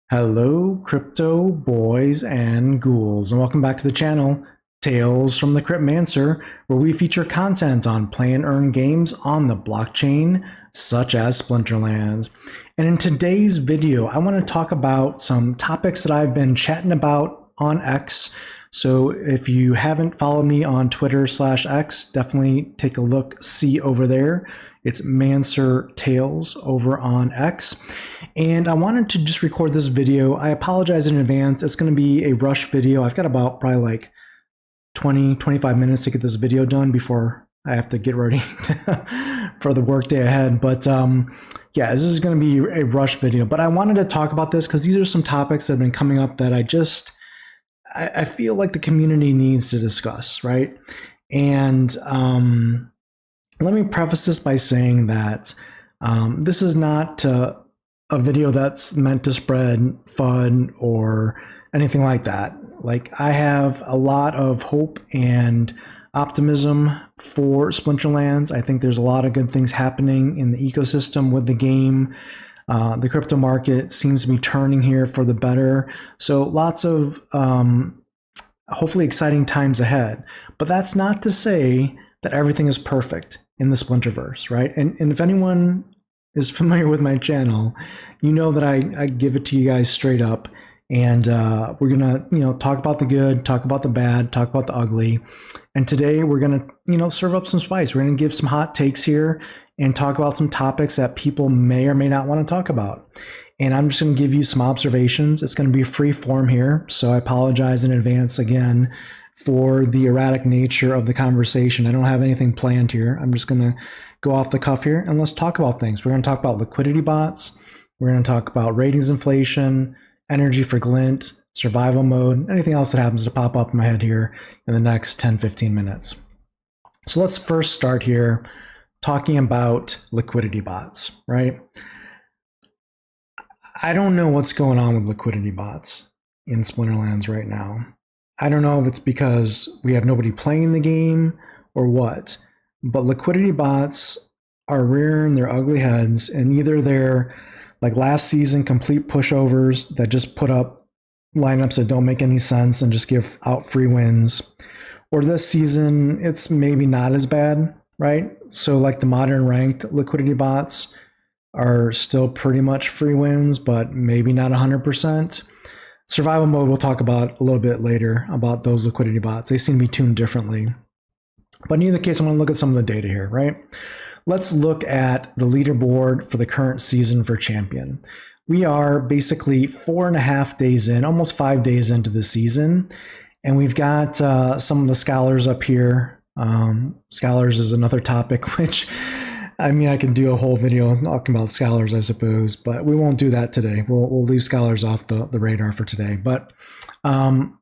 Hello, crypto boys and ghouls, and welcome back to the channel, Tales from the Cryptmancer, where we feature content on play and earn games on the blockchain, such as Splinterlands. And in today's video, I want to talk about some topics that I've been chatting about on X. So if you haven't followed me on Twitter/X, definitely take a look, see over there. It's Mancer Tales over on X. And I wanted to just record this video. I apologize in advance. It's going to be a rush video. I've got about probably like 25 minutes to get this video done before I have to get ready for the workday ahead. But yeah, this is going to be a rush video. But I wanted to talk about this because these are some topics that have been coming up that I feel like the community needs to discuss, right? And let me preface this by saying that this is not a video that's meant to spread FUD or anything like that. Like, I have a lot of hope and optimism for Splinterlands. I think there's a lot of good things happening in the ecosystem with the game. The crypto market seems to be turning here for the better. So lots of hopefully exciting times ahead. But that's not to say that everything is perfect in the Splinterverse, right? And if anyone is familiar with my channel, you know that I give it to you guys straight up. And we're gonna, talk about the good, talk about the bad, talk about the ugly. And today we're gonna, serve up some spice. We're gonna give some hot takes here and talk about some topics that people may or may not want to talk about. And I'm just gonna give you some observations. It's gonna be free form here, so I apologize in advance again for the erratic nature of the conversation. I don't have anything planned here. I'm just gonna go off the cuff here and let's talk about things. We're gonna talk about liquidity bots. We're gonna talk about ratings inflation, energy for Glint, survival mode, anything else that happens to pop up in my head here in the next 10-15 minutes. So let's first start here talking about liquidity bots, right? I don't know what's going on with liquidity bots in Splinterlands right now. I don't know if it's because we have nobody playing the game or what, but liquidity bots are rearing their ugly heads, and either they're like last season complete pushovers that just put up lineups that don't make any sense and just give out free wins, or this season it's maybe not as bad, right? So like the modern ranked liquidity bots are still pretty much free wins, but maybe not 100%. Survival mode, we'll talk about a little bit later about those liquidity bots. They seem to be tuned differently. But in either case, I'm going to look at some of the data here, right? Let's look at the leaderboard for the current season for Champion. We are basically 4.5 days in, almost 5 days into the season. And we've got some of the scholars up here. Scholars is another topic, which, I mean, I can do a whole video talking about scholars, I suppose, but we won't do that today. We'll leave scholars off the radar for today. But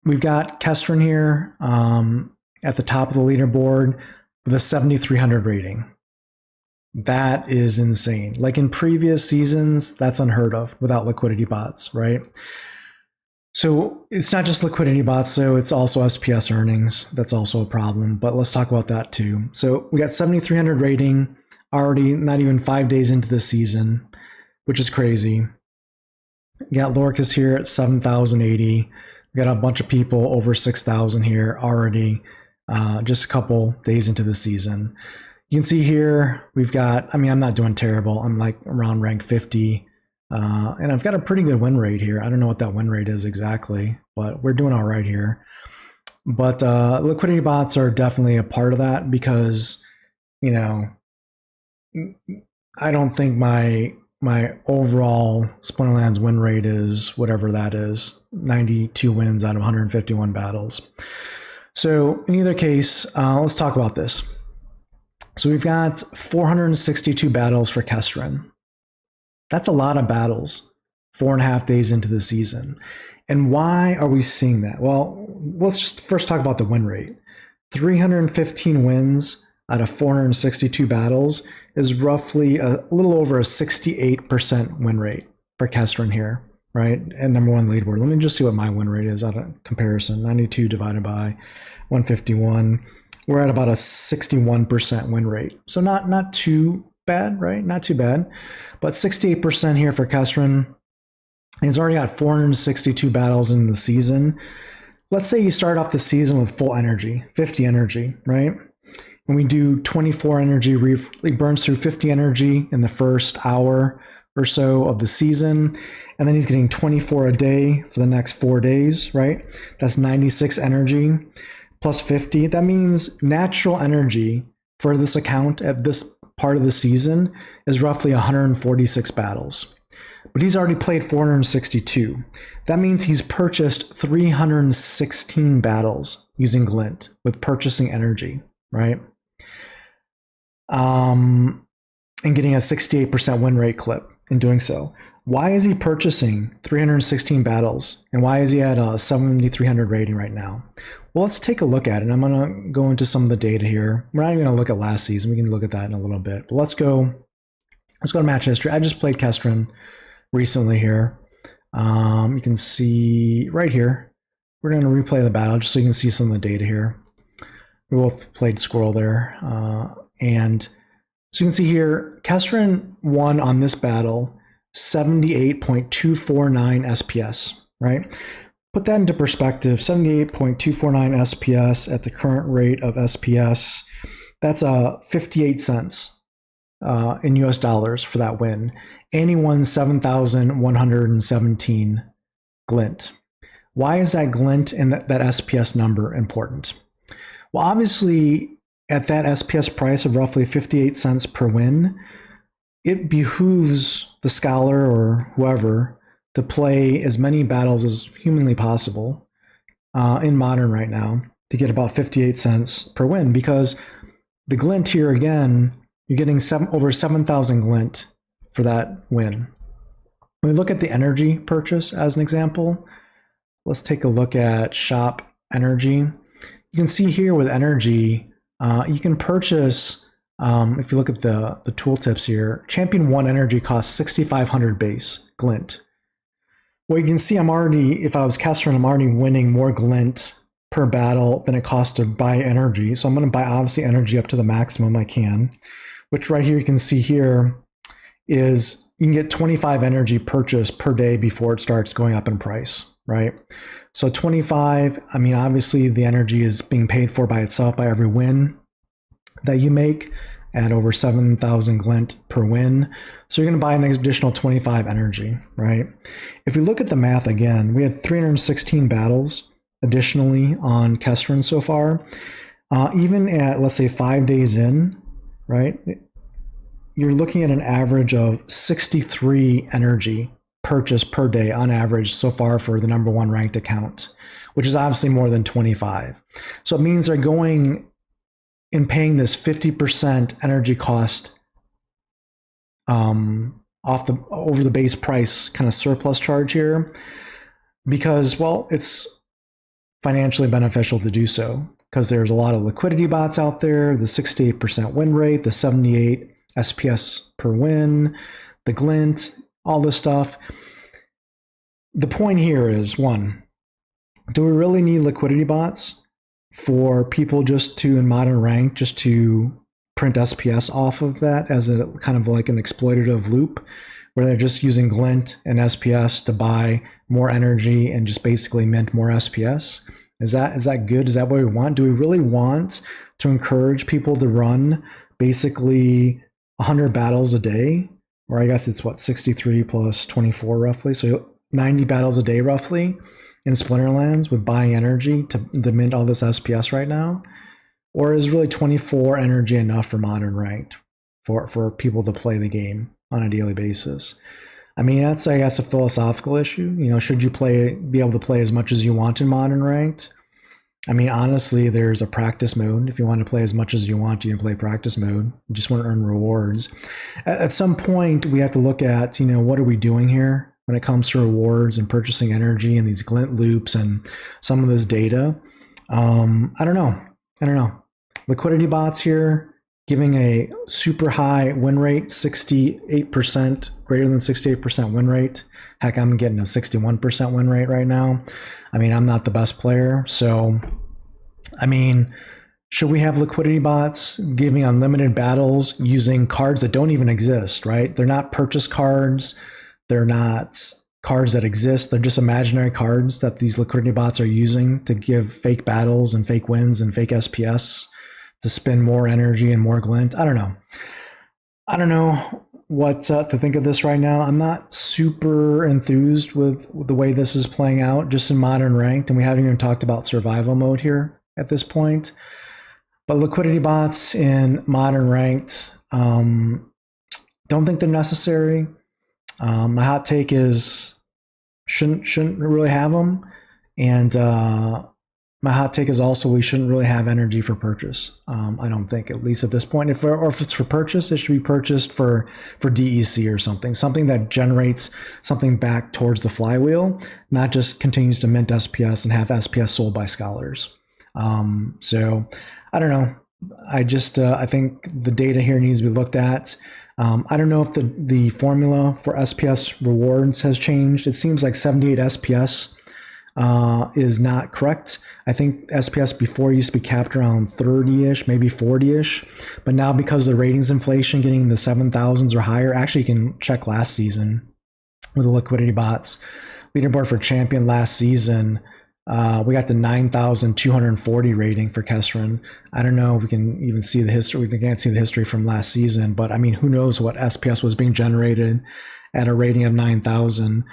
we've got Kestrin here at the top of the leaderboard with a 7,300 rating. That is insane. Like in previous seasons, that's unheard of without liquidity bots, right? So it's not just liquidity bots, so it's also SPS earnings. That's also a problem, but let's talk about that too. So we got 7,300 rating, already not even 5 days into the season, which is crazy. We got Lorcas here at 7,080. We got a bunch of people over 6,000 here already, just a couple days into the season. You can see here, we've got, I mean, I'm not doing terrible. I'm like around rank 50. And I've got a pretty good win rate here. I don't know what that win rate is exactly, but we're doing all right here. But liquidity bots are definitely a part of that because, I don't think my overall Splinterlands win rate is whatever that is, 92 wins out of 151 battles. So in either case, let's talk about this. So we've got 462 battles for Kestrin. That's a lot of battles, 4.5 days into the season. And why are we seeing that? Well, let's just first talk about the win rate. 315 wins out of 462 battles is roughly a little over a 68% win rate for Kestrin here, right? And number one leaderboard. Let me just see what my win rate is out of comparison. 92 divided by 151. We're at about a 61% win rate. So not too bad, right? Not too bad. But 68% here for Kestrin. He's already got 462 battles in the season. Let's say you start off the season with full energy, 50 energy, right? When we do 24 energy, he burns through 50 energy in the first hour or so of the season. And then he's getting 24 a day for the next 4 days, right? That's 96 energy plus 50. That means natural energy for this account at this part of the season is roughly 146 battles. But he's already played 462. That means he's purchased 316 battles using Glint with purchasing energy, right? And getting a 68% win rate clip in doing so. Why is he purchasing 316 battles? And why is he at a 7,300 rating right now? Well, let's take a look at it. I'm going to go into some of the data here. We're not even going to look at last season. We can look at that in a little bit. But let's go to match history. I just played Kestrin recently here. You can see right here. We're going to replay the battle just so you can see some of the data here. We both played Squirrel there. And so you can see here, Kestrin won on this battle 78.249 SPS, right? Put that into perspective, 78.249 SPS at the current rate of SPS, that's 58 cents in US dollars for that win. And he won 7,117 glint. Why is that glint and that SPS number important? Well, obviously, at that SPS price of roughly 58 cents per win, it behooves the scholar or whoever to play as many battles as humanly possible in Modern right now to get about 58 cents per win, because the glint here, again, you're getting over 7,000 glint for that win. When we look at the energy purchase as an example, let's take a look at shop energy. You can see here with energy, you can purchase, if you look at the tooltips here, Champion 1 energy costs 6,500 base glint. Well, you can see I'm already, if I was Kestrin, I'm already winning more glint per battle than it costs to buy energy. So I'm going to buy, obviously, energy up to the maximum I can, which right here you can see here is you can get 25 energy purchase per day before it starts going up in price, right? So 25, I mean, obviously the energy is being paid for by itself by every win that you make at over 7,000 glint per win. So you're going to buy an additional 25 energy, right? If we look at the math again, we had 316 battles additionally on Kestrin so far. Even at, let's say, 5 days in, right? You're looking at an average of 63 energy purchase per day on average so far for the number 1 ranked account, which is obviously more than 25. So it means they're going and paying this 50% energy cost over the base price kind of surplus charge here because, well, it's financially beneficial to do so because there's a lot of liquidity bots out there, the 68% win rate, the 78 SPS per win, the glint, all this stuff. The point here is, one, do we really need liquidity bots for people just to, in Modern rank, just to print SPS off of that as a kind of like an exploitative loop where they're just using glint and SPS to buy more energy and just basically mint more SPS? Is that good? Is that what we want? Do we really want to encourage people to run basically 100 battles a day? Or I guess it's what, 63 plus 24 roughly. So 90 battles a day roughly in Splinterlands with buying energy to mint all this SPS right now? Or is really 24 energy enough for Modern ranked for people to play the game on a daily basis? I mean, that's, I guess, a philosophical issue. You know, should you be able to play as much as you want in Modern ranked? I mean, honestly, there's a practice mode. If you want to play as much as you want, you can play practice mode. You just want to earn rewards. At some point, we have to look at, you know, what are we doing here when it comes to rewards and purchasing energy and these glint loops and some of this data. I don't know. Liquidity bots here giving a super high win rate, 68%, greater than 68% win rate. Heck, I'm getting a 61% win rate right now. I mean, I'm not the best player. So, I mean, should we have liquidity bots giving unlimited battles using cards that don't even exist, right? They're not purchase cards. They're not cards that exist. They're just imaginary cards that these liquidity bots are using to give fake battles and fake wins and fake SPS to spend more energy and more glint. I don't know. I don't know what to think of this right now. I'm not super enthused with the way this is playing out just in modern ranked, and we haven't even talked about survival mode here at this point. But liquidity bots in modern ranked, don't think they're necessary. My hot take is shouldn't really have them, and my hot take is also we shouldn't really have energy for purchase. I don't think, at least at this point. If it's for purchase, it should be purchased for DEC or something that generates something back towards the flywheel, not just continues to mint SPS and have SPS sold by scholars. So I don't know. I think the data here needs to be looked at. I don't know if the formula for SPS rewards has changed. It seems like 78 SPS is not correct. I think SPS before used to be capped around 30-ish, maybe 40-ish. But now because of the ratings inflation getting in the 7,000s or higher, actually you can check last season with the liquidity bots. Leaderboard for champion last season, we got the 9,240 rating for Kesrin. I don't know if we can even see the history. We can't see the history from last season, but I mean, who knows what SPS was being generated at a rating of 9,000.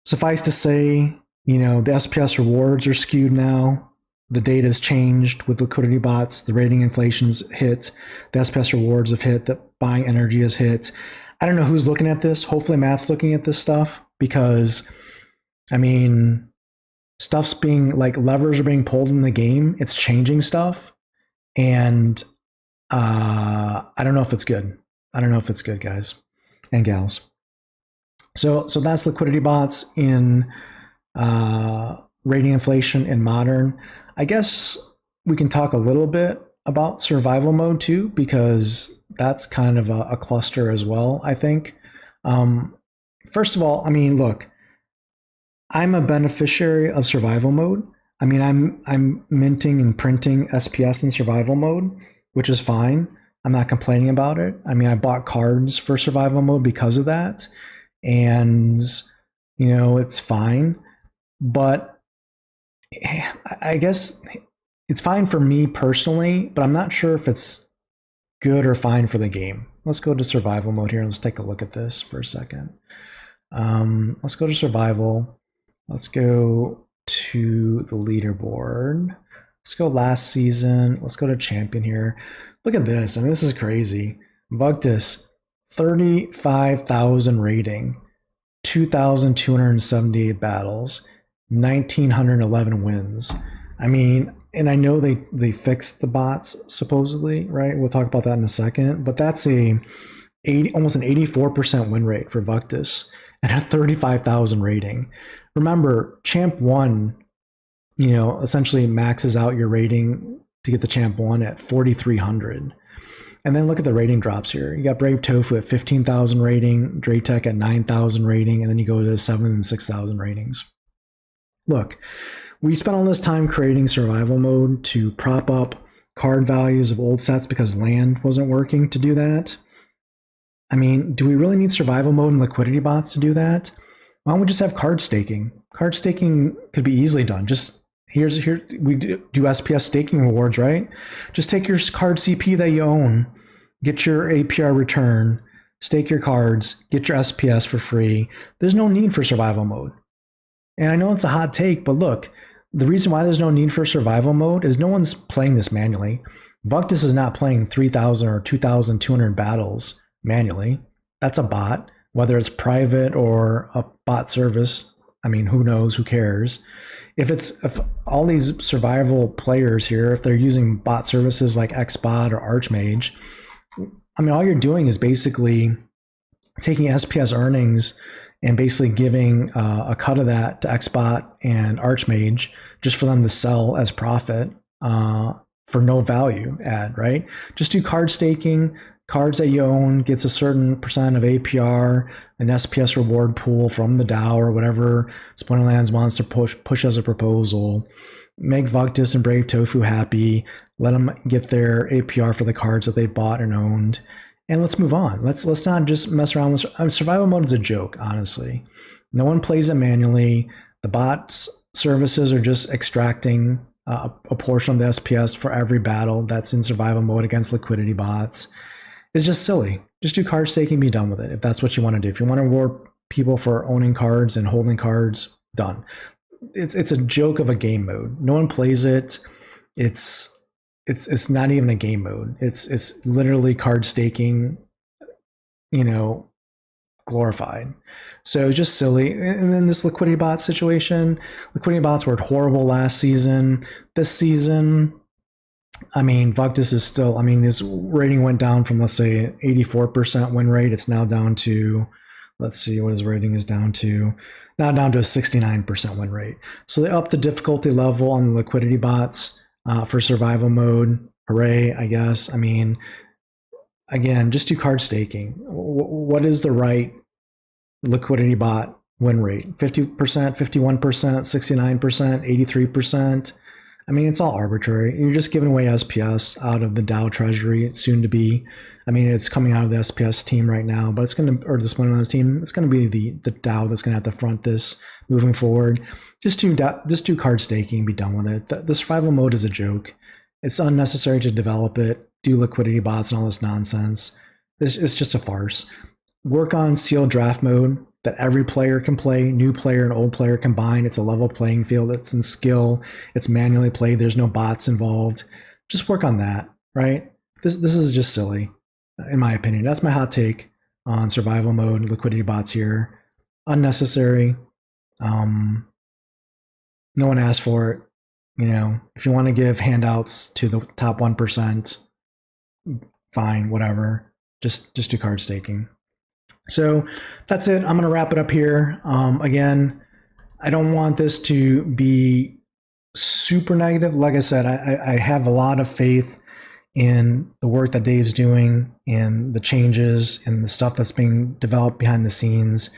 Suffice to say, the SPS rewards are skewed now. The data has changed with liquidity bots. The rating inflation's hit. The SPS rewards have hit. The buying energy has hit. I don't know who's looking at this. Hopefully Matt's looking at this stuff because, I mean, stuff's being like levers are being pulled in the game. It's changing stuff. And I don't know if it's good. I don't know if it's good, guys and gals. So that's liquidity bots in rating inflation in modern. I guess we can talk a little bit about survival mode too, because that's kind of a cluster as well, I think. First of all, I mean, look, I'm a beneficiary of survival mode. I mean, I'm minting and printing SPS in survival mode, which is fine. I'm not complaining about it. I mean, I bought cards for survival mode because of that. And, it's fine. But I guess it's fine for me personally, but I'm not sure if it's good or fine for the game. Let's go to survival mode here. Let's take a look at this for a second. Let's go to survival. Let's go to the leaderboard. Let's go last season. Let's go to champion here. Look at this. I mean, this is crazy. Vugtis, 35,000 rating, 2,278 battles, 1,911 wins. I mean, and I know they fixed the bots supposedly, right? We'll talk about that in a second, but that's almost an 84% win rate for Vugtis and a 35,000 rating. Remember, Champ 1, essentially maxes out your rating to get the Champ 1 at 4,300. And then look at the rating drops here. You got Brave Tofu at 15,000 rating, Draytech at 9,000 rating, and then you go to 7,000 and 6,000 ratings. Look, we spent all this time creating survival mode to prop up card values of old sets because land wasn't working to do that. I mean, do we really need survival mode and liquidity bots to do that? Why don't we just have card staking? Card staking could be easily done. Just here we do SPS staking rewards, right? Just take your card CP that you own, get your APR return, stake your cards, get your SPS for free. There's no need for survival mode. And I know it's a hot take, but look, the reason why there's no need for survival mode is no one's playing this manually. Vugtis is not playing 3,000 or 2,200 battles manually. That's a bot, whether it's private or a bot service. I mean, who knows? Who cares? If all these survival players here, if they're using bot services like XBot or Archmage, I mean, all you're doing is basically taking SPS earnings and basically giving a cut of that to XBot and Archmage just for them to sell as profit for no value add, right? Just do card staking. Cards that you own gets a certain percent of APR, an SPS reward pool from the DAO or whatever Splinterlands wants to push as a proposal. Make Vugtis and Brave Tofu happy. Let them get their APR for the cards that they bought and owned. and let's move on. Let's not just mess around with survival mode is a joke, honestly. No one plays it manually. The bots services are just extracting a portion of the SPS for every battle that's in survival mode against liquidity bots. It's just silly. Just do card staking and be done with it if that's what you want to do. If you want to reward people for owning cards and holding cards, done. It's a joke of a game mode. No one plays it. It's not even a game mode. It's literally card staking, glorified. So it's just silly. And then this liquidity bot situation, liquidity bots were horrible last season. This season, I mean, Vuctus is still, I mean, his rating went down from, let's say, 84% win rate. It's now down to, let's see what his rating is down to. Now down to a 69% win rate. So they upped the difficulty level on the liquidity bots for survival mode. Hooray, I guess. I mean, again, just do card staking. What is the right liquidity bot win rate? 50%, 51%, 69%, 83%. I mean, it's all arbitrary. You're just giving away SPS out of the DAO treasury, soon to be. I mean, it's coming out of the SPS team right now, but it's going to, or the Splinterlands team, it's going to be the DAO that's going to have to front this moving forward. Just do card staking, be done with it. The survival mode is a joke. It's unnecessary to develop it, do liquidity bots and all this nonsense. It's just a farce. Work on sealed draft mode that every player can play, new player and old player combined. It's a level playing field. It's in skill. It's manually played. There's no bots involved. Just work on that, right? This is just silly, in my opinion. That's my hot take on survival mode, liquidity bots here. Unnecessary. No one asked for it. If you want to give handouts to the top 1%, fine, whatever. Just do card staking. So that's it. I'm going to wrap it up here. Again, I don't want this to be super negative. Like I said, I have a lot of faith in the work that Dave's doing and the changes and the stuff that's being developed behind the scenes.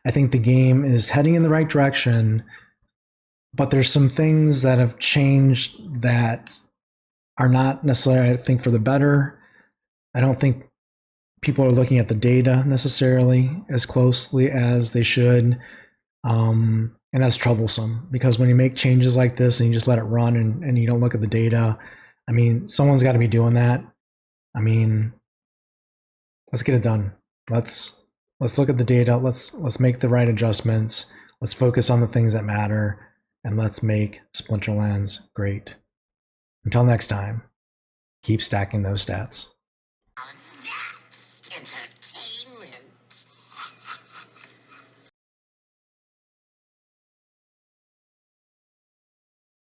I think the game is heading in the right direction, but there's some things that have changed that are not necessarily, I think, for the better. I don't think people are looking at the data necessarily as closely as they should. And that's troublesome because when you make changes like this and you just let it run and you don't look at the data, I mean, someone's got to be doing that. I mean, let's get it done. Let's look at the data. Let's make the right adjustments. Let's focus on the things that matter and let's make Splinterlands great. Until next time, keep stacking those stats.